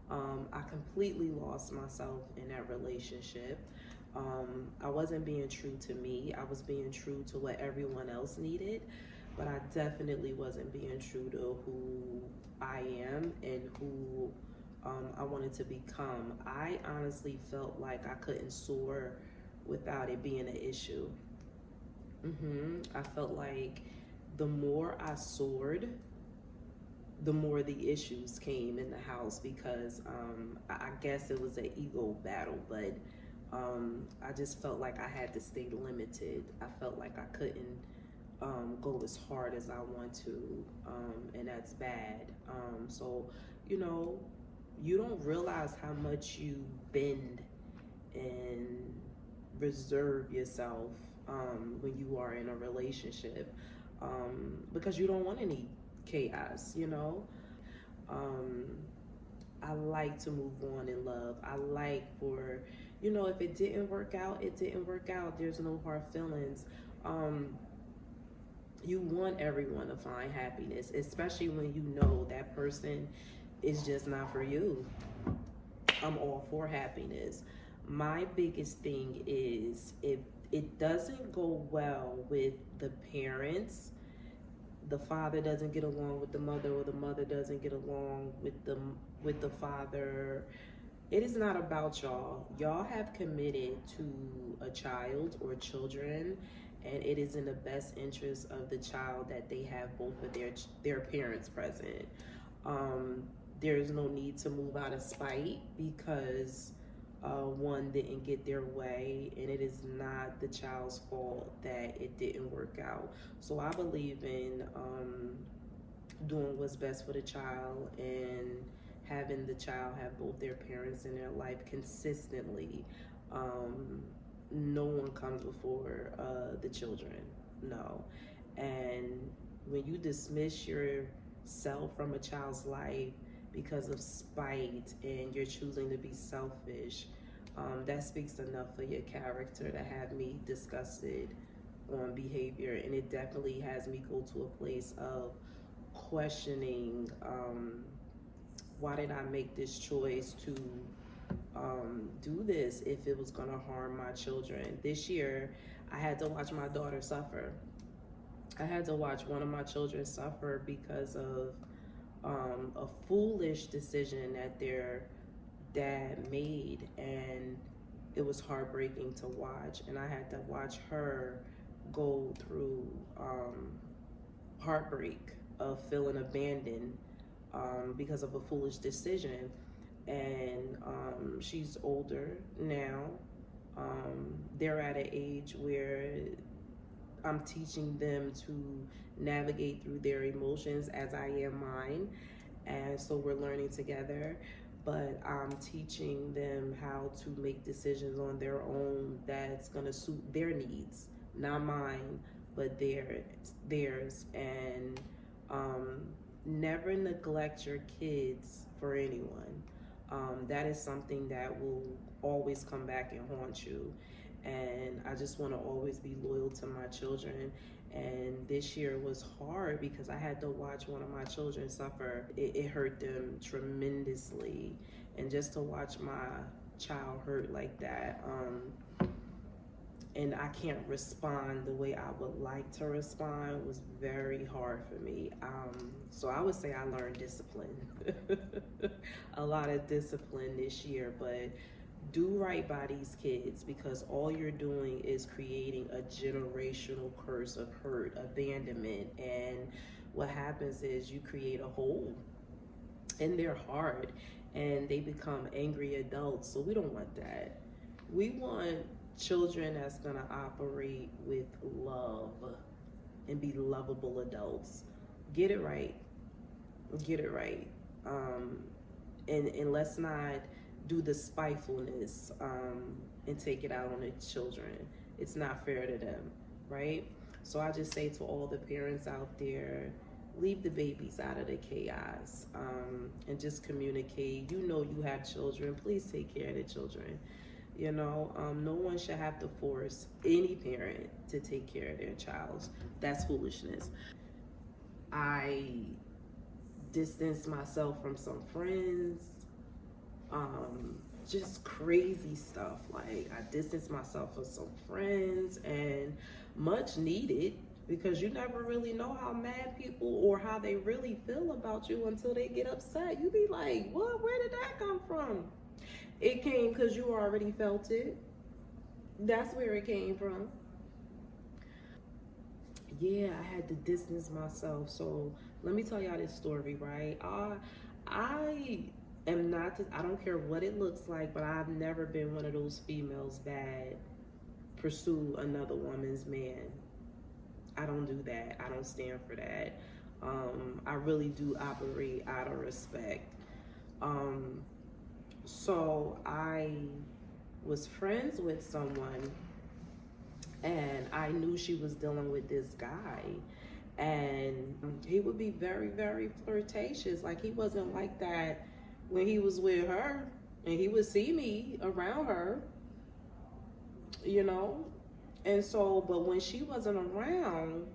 I completely lost myself in that relationship. I wasn't being true to me. I was being true to what everyone else needed, but I definitely wasn't being true to who I am and who I wanted to become. I honestly felt like I couldn't soar without it being an issue. I felt like the more I soared, the more the issues came in the house because I guess it was an ego battle, but I just felt like I had to stay limited. I felt like I couldn't go as hard as I want to, and that's bad. So, you know, you don't realize how much you bend and reserve yourself when you are in a relationship because you don't want any chaos, you know? Um, I like to move on in love. I like for, if it didn't work out, it didn't work out. There's no hard feelings. Um, you want everyone to find happiness, especially when you know that person is just not for you. I'm all for happiness. My biggest thing is if it doesn't go well with the parents, the father doesn't get along with the mother or the mother doesn't get along with the father, it is not about y'all. Y'all have committed to a child or children, and it is in the best interest of the child that they have both of their parents present. Um, there is no need to move out of spite because one didn't get their way, and it is not the child's fault that it didn't work out. So I believe in doing what's best for the child and having the child have both their parents in their life consistently. Um, no one comes before the children, no. And when you dismiss yourself from a child's life because of spite and you're choosing to be selfish, that speaks enough for your character to have me disgusted on behavior. And it definitely has me go to a place of questioning why did I make this choice to do this if it was going to harm my children. This year, I had to watch my daughter suffer. I had to watch one of my children suffer because of a foolish decision that their dad made, and it was heartbreaking to watch. And I had to watch her go through heartbreak of feeling abandoned because of a foolish decision. And she's older now. They're at an age where I'm teaching them to navigate through their emotions as I am mine. And so we're learning together. But I'm teaching them how to make decisions on their own that's going to suit their needs, not mine, but theirs. And um, never neglect your kids for anyone. That is something that will always come back and haunt you. And I just want to always be loyal to my children. And this year was hard because I had to watch one of my children suffer. It hurt them tremendously. And just to watch my child hurt like that, and I can't respond the way I would like to respond was very hard for me. So I would say I learned discipline, a lot of discipline this year, but do right by these kids because all you're doing is creating a generational curse of hurt, abandonment, and what happens is you create a hole in their heart and they become angry adults. So we don't want that. We want children that's going to operate with love and be lovable adults. Get it right. Get it right. Um, and let's not do the spitefulness and take it out on the children. It's not fair to them, right? So I just say to all the parents out there, leave the babies out of the chaos and just communicate. You know you have children. Please take care of the children. No one should have to force any parent to take care of their child. That's foolishness. I distanced myself from some friends. just crazy stuff. Like, I distanced myself from some friends, and much needed, because you never really know how mad people or how they really feel about you until they get upset. You be like, what? Where did that come from? It came because you already felt it. That's where it came from. Yeah, I had to distance myself. So let me tell y'all this story, right? I am not, I don't care what it looks like, but I've never been one of those females that pursue another woman's man. I don't do that. I don't stand for that. I really do operate out of respect. Um, so I was friends with someone, and I knew she was dealing with this guy, and he would be very, very flirtatious. Like, he wasn't like that when he was with her, and he would see me around her, you know. And so, but when she wasn't around,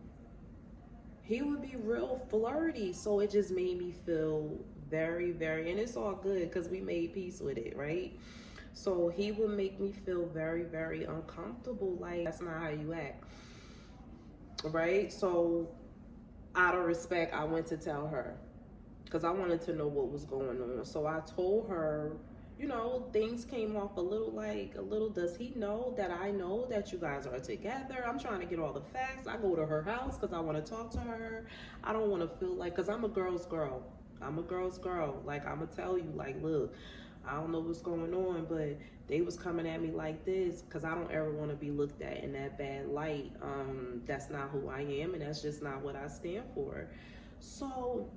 he would be real flirty. So it just made me feel very, very, and it's all good because we made peace with it, right? So he would make me feel very, very uncomfortable. Like, that's not how you act, right? So out of respect, I went to tell her because I wanted to know what was going on. So I told her, you know, things came off a little, like, a little, does he know that I know that you guys are together? I'm trying to get all the facts. I go to her house because I want to talk to her. I don't want to feel like, because I'm a girl's girl. I'm a girl's girl. Like, I'm going to tell you, like, look, I don't know what's going on, but they was coming at me like this because I don't ever want to be looked at in that bad light. That's not who I am, and that's just not what I stand for. So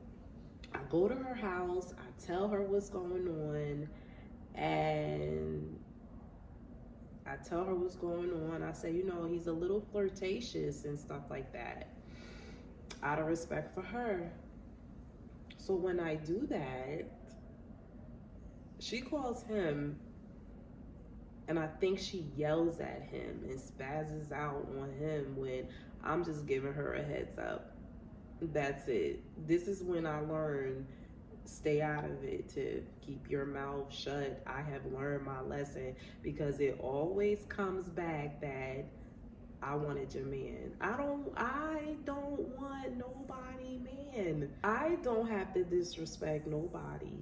I go to her house, I tell her what's going on, and I tell her what's going on. I say, you know, he's a little flirtatious and stuff like that, out of respect for her. So when I do that, she calls him, and I think she yells at him and spazzes out on him when I'm just giving her a heads up. That's it. This is when I learned, stay out of it, to keep your mouth shut. I have learned my lesson, because it always comes back that I wanted your man. I don't want nobody man. I don't have to disrespect nobody,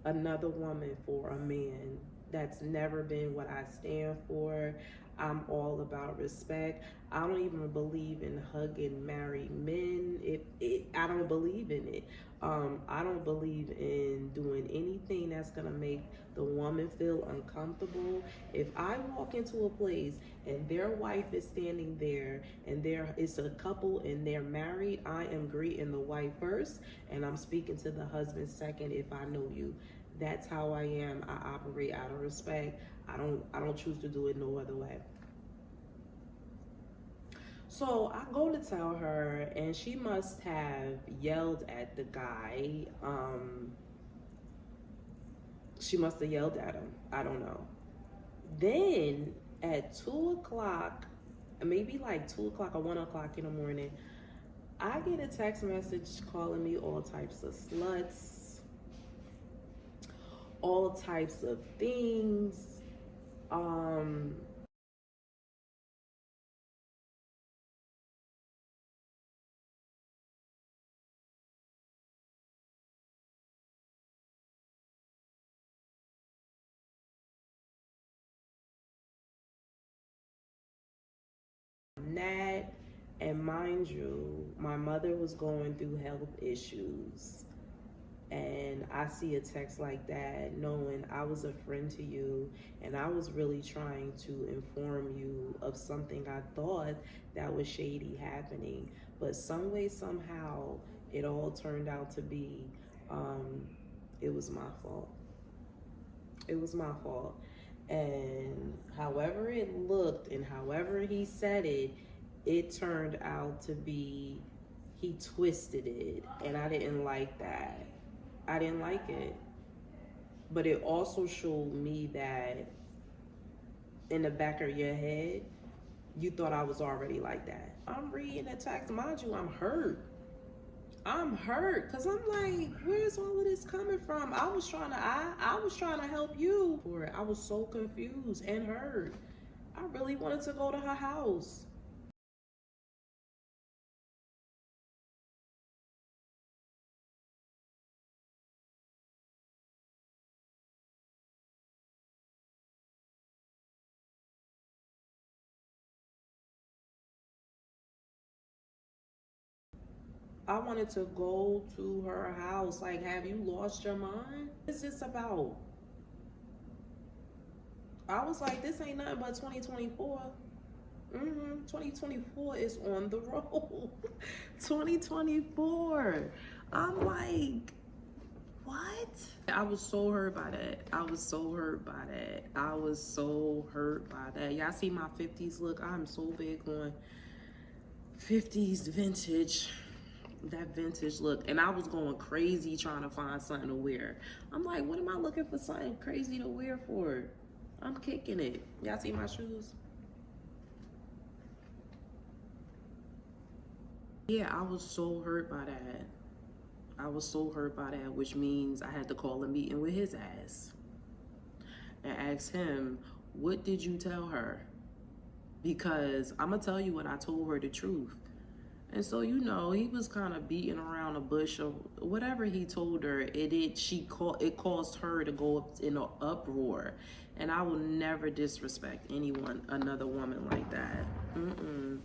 another woman, for a man. That's never been what I stand for. I'm all about respect. I don't even believe in hugging married men. I don't believe in it. I don't believe in doing anything that's gonna make the woman feel uncomfortable. If I walk into a place and their wife is standing there, and there is a couple and they're married, I am greeting the wife first, and I'm speaking to the husband second if I know you. That's how I am. I operate out of respect. I don't choose to do it no other way. So I go to tell her, and she must have yelled at the guy. She must have yelled at him. I don't know. Then at 2 o'clock, maybe like 2 o'clock or 1 o'clock in the morning, I get a text message calling me all types of sluts, all types of things. Um, That, and mind you, my mother was going through health issues, and I see a text like that, knowing I was a friend to you, and I was really trying to inform you of something I thought that was shady happening, but some way, somehow, it all turned out to be, um, it was my fault. It was my fault. And however it looked and however he said it, it turned out to be, he twisted it. And I didn't like that. I didn't like it. But it also showed me that in the back of your head, you thought I was already like that. I'm reading the text. Mind you, I'm hurt. I'm hurt because I'm like, where's all of this coming from? I was trying to help you for it. I was so confused and hurt. I really wanted to go to her house. I wanted to go to her house. Like, have you lost your mind? What's this about? I was like, this ain't nothing but 2024. 2024 is on the road. 2024. I'm like, what? I was so hurt by that. I was so hurt by that. I was so hurt by that. Y'all see my 50s look? I'm so big on 50s vintage. That vintage look. And I was going crazy trying to find something to wear. I'm like, what am I looking for something crazy to wear for? I'm kicking it. Y'all see my shoes? Yeah, I was so hurt by that. I was so hurt by that, which means I had to call a meeting with his ass and ask him, what did you tell her? Because I'm gonna tell you what I told her, the truth. And so, you know, he was kind of beating around the bush or whatever he told her. It caused her to go up in an uproar. And I will never disrespect another woman like that.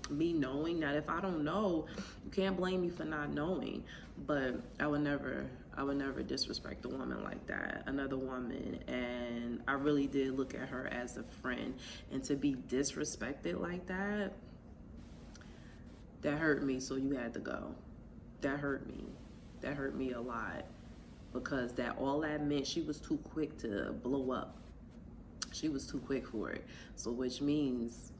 Me knowing that if I don't know, you can't blame me for not knowing. But I would never disrespect a woman like that, another woman. And I really did look at her as a friend. And to be disrespected like that hurt me, so you had to go. That hurt me. That hurt me a lot because all that meant she was too quick to blow up. She was too quick for it. So which means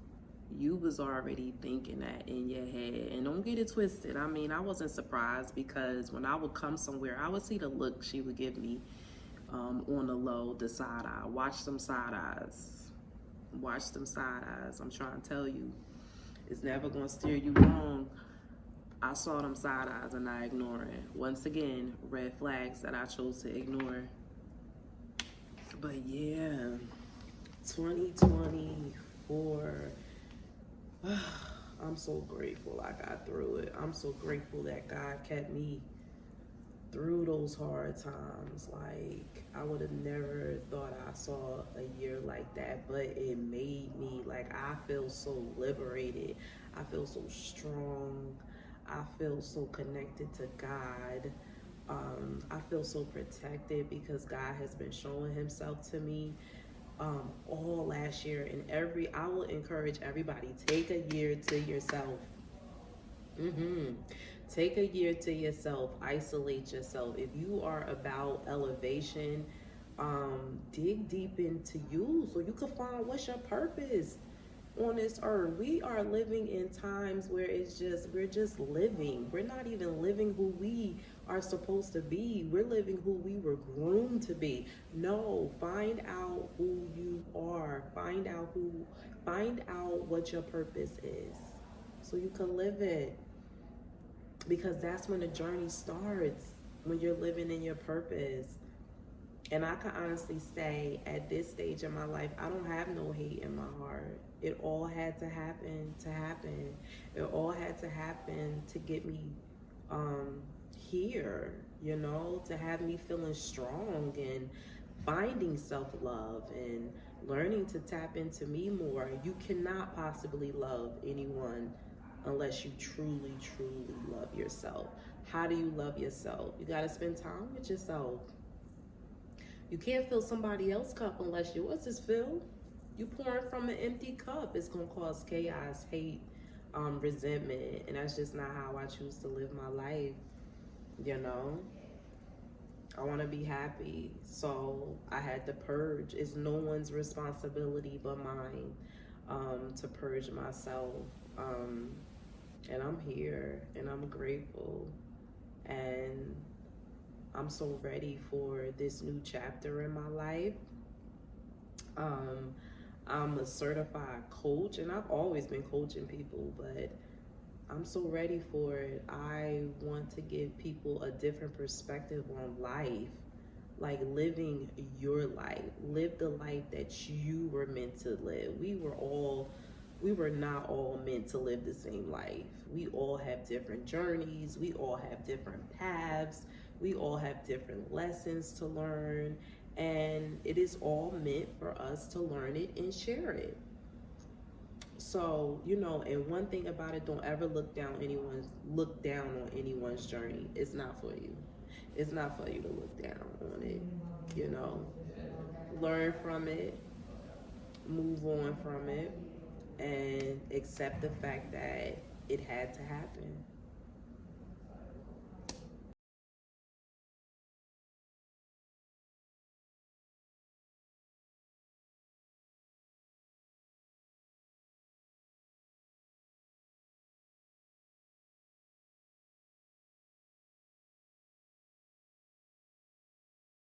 you was already thinking that in your head. And don't get it twisted. I mean, I wasn't surprised because when I would come somewhere, I would see the look she would give me on the low, the side eye. Watch them side eyes. Watch them side eyes. I'm trying to tell you. It's never going to steer you wrong. I saw them side eyes and I ignored it. Once again, red flags that I chose to ignore. But yeah, 2024. I'm so grateful I got through it. I'm so grateful that God kept me through those hard times. Like, I would have never thought I saw a year like that, but it made me, like, I feel so liberated. I feel so strong. I feel so connected to God. I feel so protected because God has been showing himself to me all last year. And I will encourage everybody, take a year to yourself. Mm-hmm. Take a year to yourself, isolate yourself. If you are about elevation, dig deep into you so you can find what's your purpose on this earth. We are living in times where we're just living. We're not even living who we are supposed to be. We're living who we were groomed to be. No, find out who you are. Find out what your purpose is so you can live it, because that's when the journey starts, when you're living in your purpose. And I can honestly say at this stage in my life, I don't have no hate in my heart. It all had to happen to happen. It all had to happen to get me here, to have me feeling strong and finding self-love and learning to tap into me more. You cannot possibly love anyone unless you truly, truly love yourself. How do you love yourself? You got to spend time with yourself. You can't fill somebody else's cup unless yours is filled. You pouring from an empty cup, it's gonna cause chaos, hate, resentment, and that's just not how I choose to live my life. You know, I want to be happy, so I had to purge. It's no one's responsibility but mine, to purge myself. Um, and I'm here, and I'm grateful, and I'm so ready for this new chapter in my life. Um, I'm a certified coach, and I've always been coaching people, but I'm so ready for it. I want to give people a different perspective on life, like living your life. Live the life that you were meant to live. We were not all meant to live the same life. We all have different journeys, we all have different paths, we all have different lessons to learn, and it is all meant for us to learn it and share it. So, and one thing about it, don't ever look down on anyone's journey. It's not for you. It's not for you to look down on it. You know, learn from it, move on from it, and accept the fact that it had to happen.